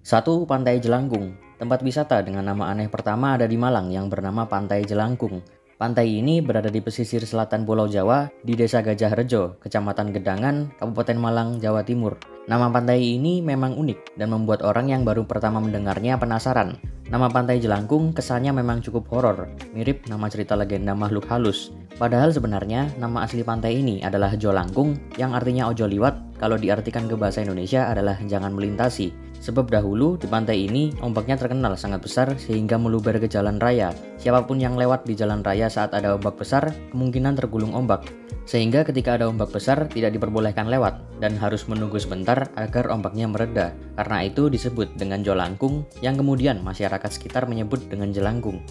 1. Pantai Jelangkung. Tempat wisata dengan nama aneh pertama ada di Malang yang bernama Pantai Jelangkung. Pantai ini berada di pesisir selatan Pulau Jawa di Desa Gajah Rejo, Kecamatan Gedangan, Kabupaten Malang, Jawa Timur. Nama pantai ini memang unik dan membuat orang yang baru pertama mendengarnya penasaran. Nama Pantai Jelangkung kesannya memang cukup horor, mirip nama cerita legenda makhluk halus. Padahal sebenarnya nama asli pantai ini adalah Jolangkung yang artinya ojo liwat kalau diartikan ke bahasa Indonesia adalah jangan melintasi. Sebab dahulu di pantai ini ombaknya terkenal sangat besar sehingga meluber ke jalan raya. Siapapun yang lewat di jalan raya saat ada ombak besar kemungkinan tergulung ombak. Sehingga ketika ada ombak besar tidak diperbolehkan lewat dan harus menunggu sebentar agar ombaknya mereda. Karena itu disebut dengan Jolangkung yang kemudian masyarakat sekitar menyebut dengan Jelangkung.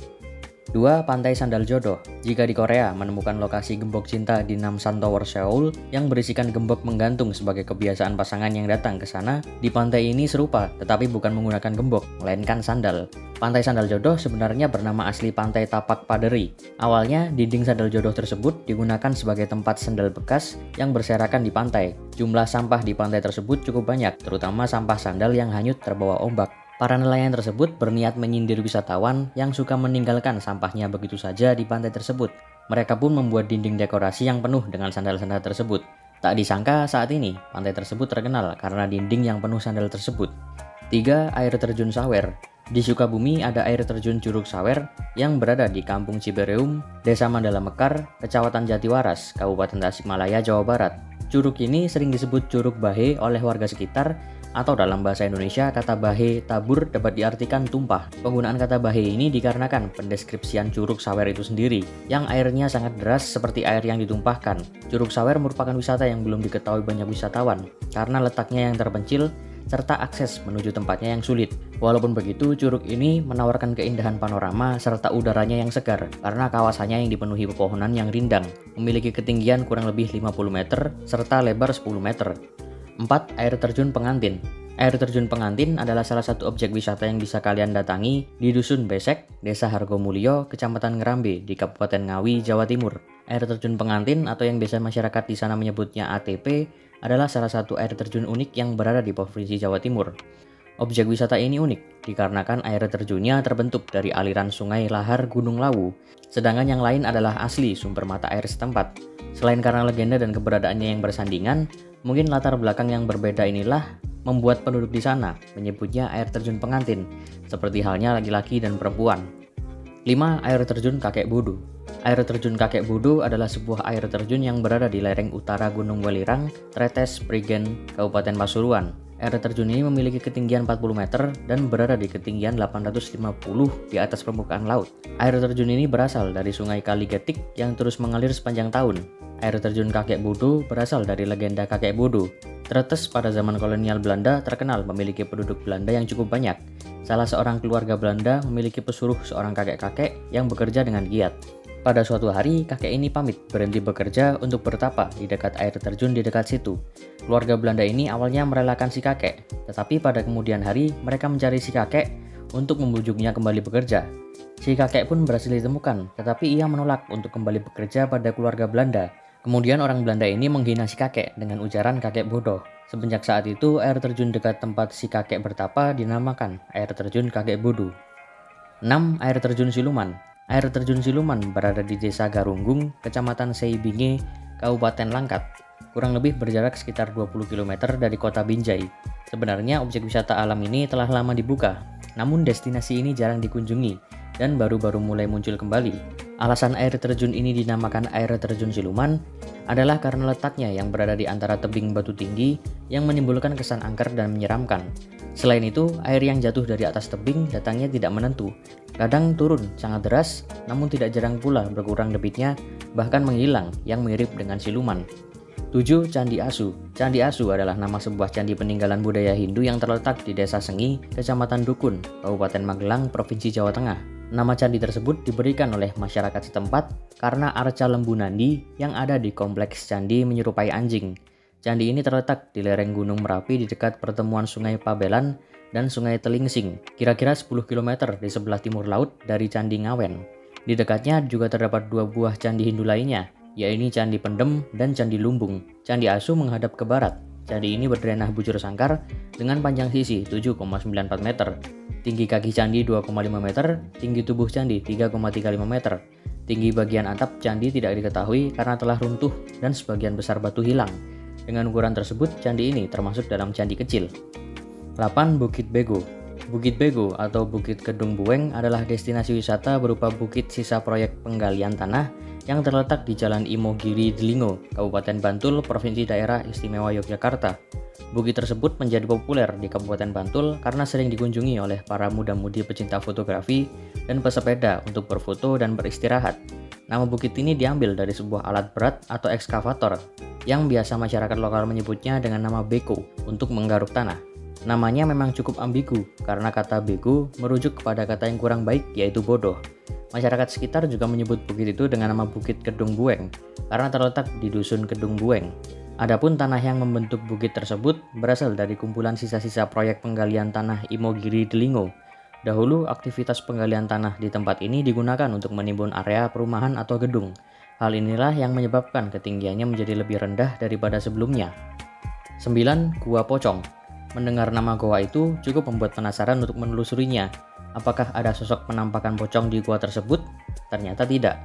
2. Pantai Sandal Jodoh. Jika di Korea menemukan lokasi gembok cinta di Namsan Tower Seoul yang berisikan gembok menggantung sebagai kebiasaan pasangan yang datang ke sana, di pantai ini serupa tetapi bukan menggunakan gembok, melainkan sandal. Pantai Sandal Jodoh sebenarnya bernama asli Pantai Tapak Paderi. Awalnya, dinding sandal jodoh tersebut digunakan sebagai tempat sandal bekas yang berserakan di pantai. Jumlah sampah di pantai tersebut cukup banyak, terutama sampah sandal yang hanyut terbawa ombak. Para nelayan tersebut berniat menyindir wisatawan yang suka meninggalkan sampahnya begitu saja di pantai tersebut. Mereka pun membuat dinding dekorasi yang penuh dengan sandal-sandal tersebut. Tak disangka saat ini, pantai tersebut terkenal karena dinding yang penuh sandal tersebut. 3. Air terjun Sawer. Di Sukabumi ada air terjun Curug Sawer yang berada di Kampung Cibereum, Desa Mandala Mekar, Kecamatan Jatiwaras, Kabupaten Tasikmalaya, Jawa Barat. Curug ini sering disebut Curug Bahe oleh warga sekitar, atau dalam bahasa Indonesia kata bahe tabur dapat diartikan tumpah. Penggunaan kata bahe ini dikarenakan pendeskripsian Curug Sawer itu sendiri, yang airnya sangat deras seperti air yang ditumpahkan. Curug Sawer merupakan wisata yang belum diketahui banyak wisatawan, karena letaknya yang terpencil, serta akses menuju tempatnya yang sulit. Walaupun begitu, curug ini menawarkan keindahan panorama serta udaranya yang segar, karena kawasannya yang dipenuhi pepohonan yang rindang, memiliki ketinggian kurang lebih 50 meter, serta lebar 10 meter. 4. Air terjun Pengantin. Air terjun Pengantin adalah salah satu objek wisata yang bisa kalian datangi di Dusun Besek, Desa Hargomulyo, Kecamatan Ngerambe, di Kabupaten Ngawi, Jawa Timur. Air terjun Pengantin atau yang biasa masyarakat di sana menyebutnya ATP adalah salah satu air terjun unik yang berada di Provinsi Jawa Timur. Objek wisata ini unik dikarenakan air terjunnya terbentuk dari aliran sungai lahar Gunung Lawu, sedangkan yang lain adalah asli sumber mata air setempat. Selain karena legenda dan keberadaannya yang bersandingan, mungkin latar belakang yang berbeda inilah membuat penduduk di sana menyebutnya air terjun Pengantin, seperti halnya laki-laki dan perempuan. 5. Air terjun Kakek Bodo. Air terjun Kakek Bodo adalah sebuah air terjun yang berada di lereng utara Gunung Welirang, Tretes, Prigen, Kabupaten Pasuruan. Air terjun ini memiliki ketinggian 40 meter dan berada di ketinggian 850 di atas permukaan laut. Air terjun ini berasal dari sungai Kaligetik yang terus mengalir sepanjang tahun. Air terjun Kakek Bodo berasal dari legenda Kakek Bodo. Tretes pada zaman kolonial Belanda terkenal memiliki penduduk Belanda yang cukup banyak. Salah seorang keluarga Belanda memiliki pesuruh seorang kakek-kakek yang bekerja dengan giat. Pada suatu hari, kakek ini pamit berhenti bekerja untuk bertapa di dekat air terjun di dekat situ. Keluarga Belanda ini awalnya merelakan si kakek, tetapi pada kemudian hari mereka mencari si kakek untuk membujuknya kembali bekerja. Si kakek pun berhasil ditemukan, tetapi ia menolak untuk kembali bekerja pada keluarga Belanda. Kemudian orang Belanda ini menghina si kakek dengan ujaran kakek bodoh. Semenjak saat itu, air terjun dekat tempat si kakek bertapa dinamakan air terjun Kakek Bodo. 6. Air terjun Siluman. Air terjun Siluman berada di Desa Garunggung, Kecamatan Seibinge, Kabupaten Langkat. Kurang lebih berjarak sekitar 20 km dari kota Binjai. Sebenarnya objek wisata alam ini telah lama dibuka, namun destinasi ini jarang dikunjungi dan baru-baru mulai muncul kembali. Alasan air terjun ini dinamakan air terjun Siluman adalah karena letaknya yang berada di antara tebing batu tinggi yang menimbulkan kesan angker dan menyeramkan. Selain itu, air yang jatuh dari atas tebing datangnya tidak menentu. Kadang turun sangat deras, namun tidak jarang pula berkurang debitnya, bahkan menghilang yang mirip dengan siluman. 7. Candi Asu. Candi Asu adalah nama sebuah candi peninggalan budaya Hindu yang terletak di Desa Sengi, Kecamatan Dukun, Kabupaten Magelang, Provinsi Jawa Tengah. Nama candi tersebut diberikan oleh masyarakat setempat karena arca lembu nandi yang ada di kompleks candi menyerupai anjing. Candi ini terletak di lereng Gunung Merapi di dekat pertemuan Sungai Pabelan dan Sungai Telingsing, kira-kira 10 km di sebelah timur laut dari Candi Ngawen. Di dekatnya juga terdapat dua buah candi Hindu lainnya, yaitu Candi Pendem dan Candi Lumbung. Candi Asu menghadap ke barat, Candi ini berdenah bujur sangkar dengan panjang sisi 7,94 meter, tinggi kaki candi 2,5 meter, tinggi tubuh candi 3,35 meter. Tinggi bagian atap candi tidak diketahui karena telah runtuh dan sebagian besar batu hilang. Dengan ukuran tersebut, candi ini termasuk dalam candi kecil. 8. Bukit Bego. Bukit Bego atau Bukit Kedung Bueng adalah destinasi wisata berupa bukit sisa proyek penggalian tanah yang terletak di Jalan Imogiri Delingo, Kabupaten Bantul, Provinsi Daerah Istimewa Yogyakarta. Bukit tersebut menjadi populer di Kabupaten Bantul karena sering dikunjungi oleh para muda-mudi pecinta fotografi dan pesepeda untuk berfoto dan beristirahat. Nama bukit ini diambil dari sebuah alat berat atau ekskavator yang biasa masyarakat lokal menyebutnya dengan nama beko untuk menggaruk tanah. Namanya memang cukup ambigu karena kata bego merujuk kepada kata yang kurang baik yaitu bodoh. Masyarakat sekitar juga menyebut bukit itu dengan nama Bukit Kedung Bueng karena terletak di Dusun Kedung Bueng. Adapun tanah yang membentuk bukit tersebut berasal dari kumpulan sisa-sisa proyek penggalian tanah Imogiri Delingo. Dahulu aktivitas penggalian tanah di tempat ini digunakan untuk menimbun area perumahan atau gedung. Hal inilah yang menyebabkan ketinggiannya menjadi lebih rendah daripada sebelumnya. 9. Gua Pocong. Mendengar nama goa itu cukup membuat penasaran untuk menelusurinya. Apakah ada sosok penampakan pocong di gua tersebut? Ternyata tidak.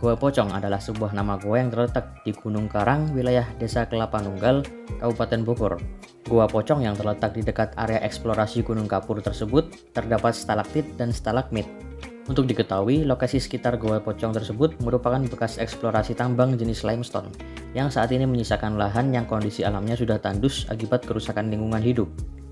Gua Pocong adalah sebuah nama gua yang terletak di Gunung Karang, wilayah Desa Kelapa Nunggal, Kabupaten Bogor. Gua Pocong yang terletak di dekat area eksplorasi Gunung Kapur tersebut terdapat stalaktit dan stalagmit. Untuk diketahui, lokasi sekitar Gua Pocong tersebut merupakan bekas eksplorasi tambang jenis limestone yang saat ini menyisakan lahan yang kondisi alamnya sudah tandus akibat kerusakan lingkungan hidup.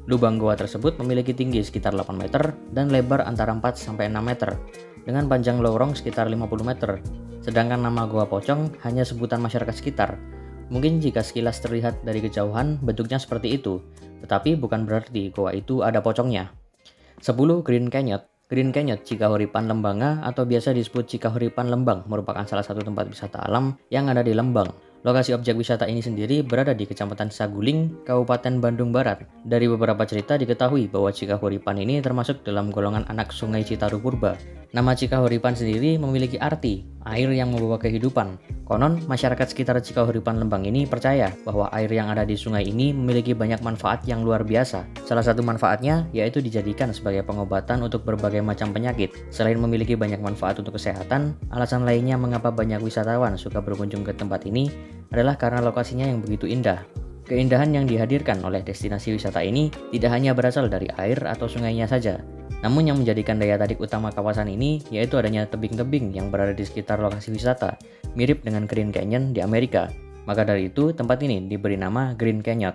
Lubang gua tersebut memiliki tinggi sekitar 8 meter dan lebar antara 4-6 meter dengan panjang lorong sekitar 50 meter. Sedangkan nama Gua Pocong hanya sebutan masyarakat sekitar. Mungkin jika sekilas terlihat dari kejauhan bentuknya seperti itu, tetapi bukan berarti gua itu ada pocongnya. 10. Green Canyon. Green Canyon Cikahuripan Lembanga atau biasa disebut Cikahuripan Lembang merupakan salah satu tempat wisata alam yang ada di Lembang. Lokasi objek wisata ini sendiri berada di Kecamatan Saguling, Kabupaten Bandung Barat. Dari beberapa cerita diketahui bahwa Cikahuripan ini termasuk dalam golongan anak Sungai Citarum Purba. Nama Cikahuripan sendiri memiliki arti air yang membawa kehidupan. Konon, masyarakat sekitar Cikahuripan Lembang ini percaya bahwa air yang ada di sungai ini memiliki banyak manfaat yang luar biasa. Salah satu manfaatnya yaitu dijadikan sebagai pengobatan untuk berbagai macam penyakit. Selain memiliki banyak manfaat untuk kesehatan, alasan lainnya mengapa banyak wisatawan suka berkunjung ke tempat ini adalah karena lokasinya yang begitu indah. Keindahan yang dihadirkan oleh destinasi wisata ini tidak hanya berasal dari air atau sungainya saja, namun yang menjadikan daya tarik utama kawasan ini yaitu adanya tebing-tebing yang berada di sekitar lokasi wisata, mirip dengan Green Canyon di Amerika. Maka dari itu, tempat ini diberi nama Green Canyon.